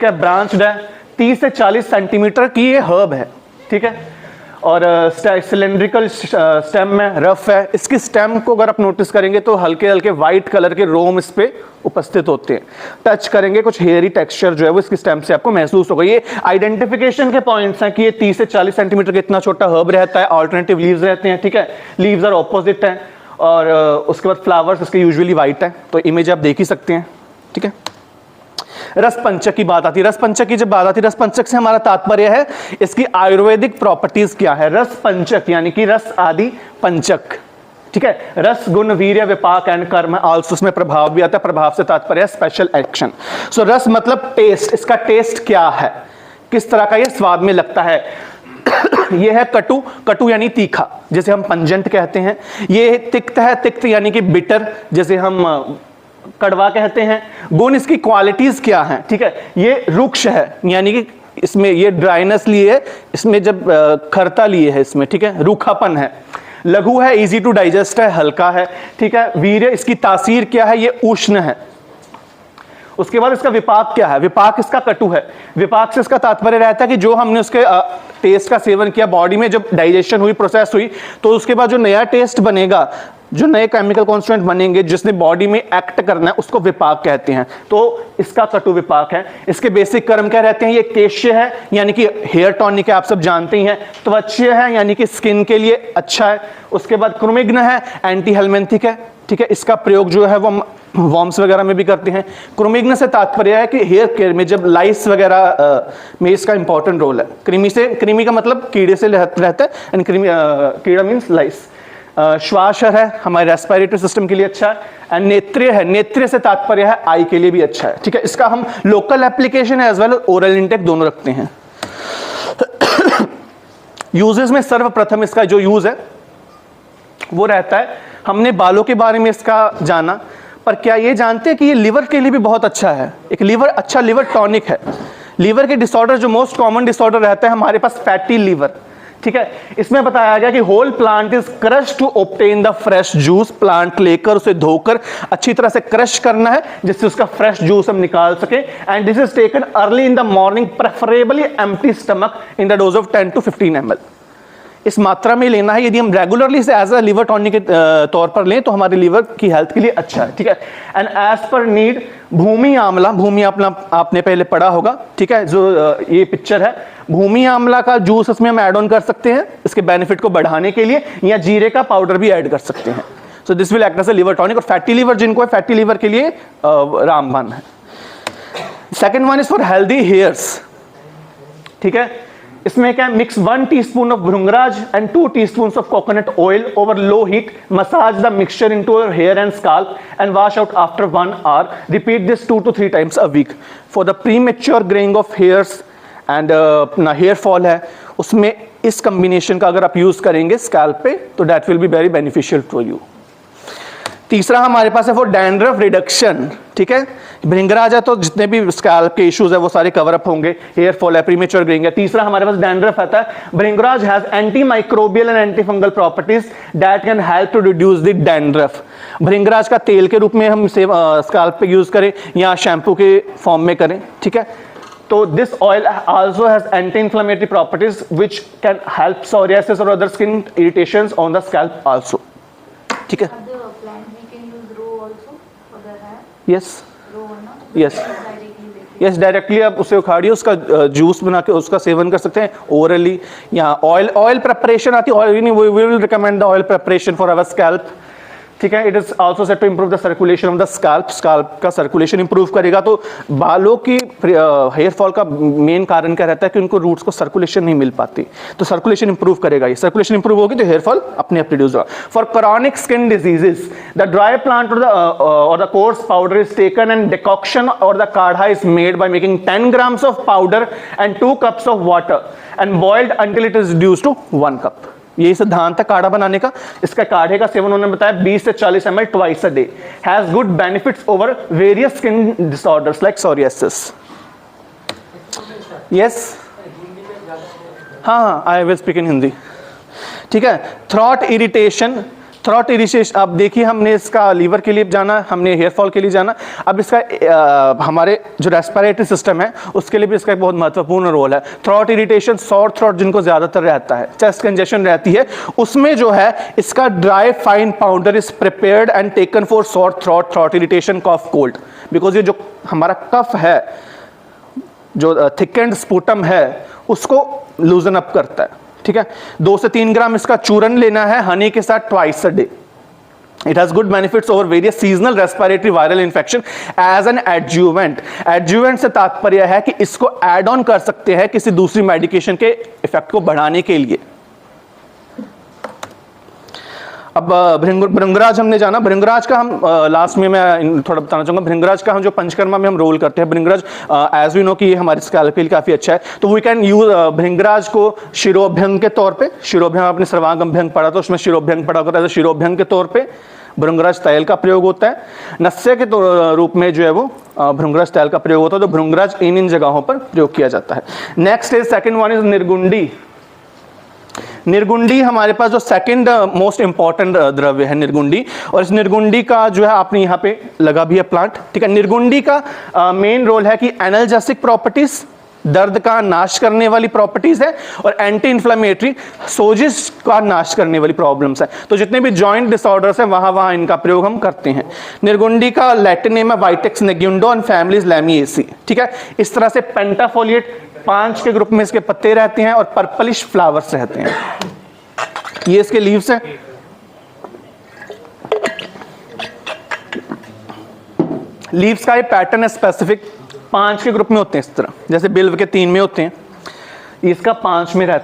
क्या ब्रांच्ड है, 30 से 40 सेंटीमीटर की ये हर्ब है, ठीक है। और सिलेंड्रिकल स्टेम में, रफ है। इसकी स्टेम को अगर आप नोटिस करेंगे तो हल्के हल्के वाइट कलर के रोम इस पे उपस्थित होते हैं। टच करेंगे कुछ हेयरी टेक्सचर जो है वो इसकी स्टेम से आपको महसूस होगा। ये आइडेंटिफिकेशन के पॉइंट्स हैं कि ये 30 से 40 सेंटीमीटर का इतना छोटा हर्ब रहता है। ऑल्टरनेटिव लीव्स रहते हैं, ठीक है, लीव्स आर ऑपोजिट हैं। और उसके बाद फ्लावर्स इसके यूजुअली वाइट है। तो इमेज आप देख ही सकते हैं, ठीक है। रस पंचक की बात आती है। रस पंचक की जब बात आती है, रस पंचक से हमारा तात्पर्य है इसकी आयुर्वेदिक प्रॉपर्टीज क्या है। रस पंचक यानी कि रस आदि पंचक, ठीक है। रस गुण वीर्य विपाक एंड कर्म, आल्सो उसमें प्रभाव भी आता है। प्रभाव से तात्पर्य है स्पेशल एक्शन। सो रस मतलब टेस्ट, इसका टेस्ट क्या है, किस तरह का ये स्वाद में लगता है। ये है कटु, कटु यानी तीखा, जैसे हम पंजेंट कहते हैं। ये तिक्त है, तिक्त यानी कि बिटर, जैसे हम कड़वा कहते हैं। गुण इसकी क्वालिटीज क्या हैं, ठीक है। ये रुक्ष है यानी कि इसमें ये ड्राइनेस लिए है, इसमें जब खरता लिए है इसमें, ठीक है, रूखापन है। लघु है, इजी टू डाइजेस्ट है, हल्का है, ठीक है। वीर्य, इसकी तासीर क्या है, ये उष्ण है। उसके बाद इसका विपाक क्या है, विपाक इसका कटु है। विपाक से इसका तात्पर्य रहता है कि जो हमने उसके टेस्ट का सेवन किया, बॉडी में जब डाइजेशन हुई, प्रोसेस हुई, तो उसके बाद जो नया टेस्ट बनेगा, जो नए केमिकल कॉन्स्टिट्यूएंट बनेंगे जिसने बॉडी में एक्ट करना है, उसको विपाक कहते हैं। तो इसका कटु विपाक है। इसके बेसिक कर्म क्या रहते हैं, ये केश्य है यानी कि हेयर टॉनिक है, आप सब जानते ही हैं। त्वचीय है यानी कि स्किन के लिए अच्छा है। उसके बाद कृमिघ्न है, एंटी हेलमिंथिक है, ठीक है। इसका प्रयोग जो है वो वॉर्म्स वगैरह में भी करते हैं। कृमिघ्न से तात्पर्य है कि हेयर केयर में जब लाइस वगैरह में इसका इंपॉर्टेंट रोल है। कृमि से, कृमि का मतलब कीड़े से रहता है, एंड कीड़ा मीन्स लाइस। श्वासर है, हमारे रेस्पिरेटरी सिस्टम के लिए अच्छा है। एंड नेत्रीय है, नेत्रीय से तात्पर्य है आई के लिए भी अच्छा है, ठीक है। इसका हम local application as well oral intake दोनों रखते हैं। यूजेस में सर्वप्रथम इसका जो यूज है वो रहता है, हमने बालों के बारे में इसका जाना, पर क्या ये जानते हैं कि ये लिवर के लिए भी बहुत अच्छा है। एक लिवर, अच्छा लिवर टॉनिक है। लीवर के डिसऑर्डर, जो मोस्ट कॉमन डिसऑर्डर रहता है हमारे पास, फैटी लीवर, ठीक है। इसमें बताया गया कि whole plant is crush to obtain the fresh juice. Plant लेकर उसे धोकर अच्छी तरह से क्रश करना है जिससे उसका फ्रेश जूस हम निकाल सके। And this is taken early in the morning, preferably empty stomach in the dose of 10 to 15 ml। इस मात्रा में लेना है। यदि हम रेगुलरली इसे एज अ लिवर टॉनिक के तौर पर लें तो हमारे लिवर की हेल्थ के लिए अच्छा है, ठीक है। एंड एज पर नीड, भूमि आंवला, भूमि आंवला आपने पहले पढ़ा होगा, ठीक है। जो ये पिक्चर है, भूमि आंवला का जूस इसमें हम ऐड ऑन कर सकते हैं इसके बेनिफिट को बढ़ाने के लिए, या जीरे का पाउडर भी ऐड कर सकते हैं। So this will act as a liver tonic. और फैटी लीवर जिनको है, फैटी लीवर के लिए रामबाण है। Second one is for healthy hairs, ठीक है। इसमें क्या, mix 1 teaspoon of bhringraj and 2 teaspoons of coconut oil over low heat, massage the mixture into your hair and scalp and wash out after 1 hour। Repeat this 2 to 3 times a week. For the premature greying of hairs and अपना hair fall है, उसमें इस combination का अगर आप use करेंगे scalp पे तो that will be very beneficial for you. तीसरा हमारे पास है फॉर डैंड्रफ रिडक्शन, ठीक है। भृंगराज है तो जितने भी स्कैल्प के इश्यूज है वो सारे कवर अप होंगे। हेयर फॉल है, प्रीमेच्योर ग्रेइंग है। तीसरा हमारे पास डैंड्रफ आता है। Bhringraj has anti microbial and anti fungal properties that can help to reduce the dandruff. Bhringraj का तेल के रूप में हम इसे स्कैल्प पे यूज करें या शैम्पू के फॉर्म में करें, ठीक है। तो this oil also has anti inflammatory properties which can help psoriasis और other skin irritations on the scalp also, ठीक है। यस डायरेक्टली आप उसे उखाड़िए, उसका जूस बना के उसका सेवन कर सकते हैं ओरली, या ऑयल प्रिपरेशन आती है। ऑयल नहीं, we will recommend the oil preparation for our scalp, ठीक है। It is also set to improve the circulation of the scalp. Scalp का सर्कुलेशन इंप्रूव करेगा तो बालों की हेयर फॉल का मेन कारण क्या रहता है कि उनको रूट्स को सर्कुलेशन नहीं मिल पाती, तो सर्कुलेशन इंप्रूव करेगा। ये सर्कुलेशन इंप्रूव होगी तो हेयर फॉल अपने आप रिड्यूस होगा। For chronic skin diseases, the dry plant or the coarse powder is taken and decoction or the kadha is made by making 10 grams of powder and 2 cups of water and boiled until it is reduced to 1 cup। यही सिद्धांत है काढ़ा बनाने का। इसका काढ़े का seven उन्होंने बताया 20 से 40 ml twice a day, has good benefits over various skin disorders like psoriasis. Yes, हाँ, I will speak in Hindi, ठीक है। थ्रॉट इरिटेशन, थ्रॉट इरिटेशन, अब देखिए हमने इसका लीवर के लिए जाना, हमने हेयर फॉल के लिए जाना, अब इसका हमारे जो रेस्पिरेटरी सिस्टम है उसके लिए भी इसका एक बहुत महत्वपूर्ण रोल है। थ्रॉट इरिटेशन, सॉर थ्रॉट जिनको ज्यादातर रहता है, चेस्ट कंजेशन रहती है, उसमें जो है इसका dry fine powder is prepared and taken for sore throat, throat irritation, cough, cold. Because ये जो हमारा कफ है, जो थिकेंड स्पूटम है, उसको लूजन अप करता है, ठीक है। 2 से 3 ग्राम इसका चूरन लेना है हनी के साथ twice a day. It has good benefits over various seasonal respiratory viral infection as an adjuvant. Adjuvant से तात्पर्य है कि इसको एड ऑन कर सकते हैं किसी दूसरी मेडिकेशन के इफेक्ट को बढ़ाने के लिए। अब भृंगराज हमने जाना, भृंगराज का हम लास्ट में मैं थोड़ा बताना चाहूंगा, भृंगराज का हम जो पंचकर्मा में हम रोल करते हैं, भृंगराज एज वी नो कि ये हमारे स्कैल्प के लिए काफी अच्छा है, तो वी कैन यूज भृंगराज को शिरोभ्यंग के तौर पे, शिरोभ्यंग आपने सर्वांगम भ्यंग पढ़ा, तो उसमें शिरोभ्यंग पढ़ा होता है, शिरोभ्यंग के तौर पे भृंगराज तैल का प्रयोग होता है। नस्य के रूप में जो है वो भृंगराज तैल का प्रयोग होता है, तो भृंगराज इन जगहों पर प्रयोग किया जाता है। Next is second one is nirgundi. निर्गुंडी हमारे पास जो सेकंड मोस्ट इंपॉर्टेंट द्रव्य है निर्गुंडी, और इस निर्गुंडी का जो है आपने यहाँ पे लगा भी है प्लांट, ठीक है। निर्गुंडी का मेन रोल है कि एनाल्जेसिक प्रॉपर्टीज, दर्द का नाश करने वाली प्रॉपर्टीज है, और एंटी इंफ्लेमेटरी, सोजिश का नाश करने वाली प्रॉब्लम्स है। तो जितने भी जॉइंट डिसऑर्डर्स हैं वहां वहां इनका प्रयोग हम करते हैं। निर्गुंडी का लैटिन नेम है वाइटेक्स नेग्युंडो एंड फैमिलीज लैमिएसी, ठीक है। इस तरह से पेंटाफोलिएट 5 के ग्रुप में इसके पत्ते रहते हैं और पर्पलिश फ्लावर्स रहते हैं। ये इसके लीव्स हैं। लीव्स का ये पैटर्न है स्पेसिफिक, 5 के ग्रुप में होते हैं इस तरह, जैसे बिल्व के 3 में होते हैं, इसका 5 में रहता है।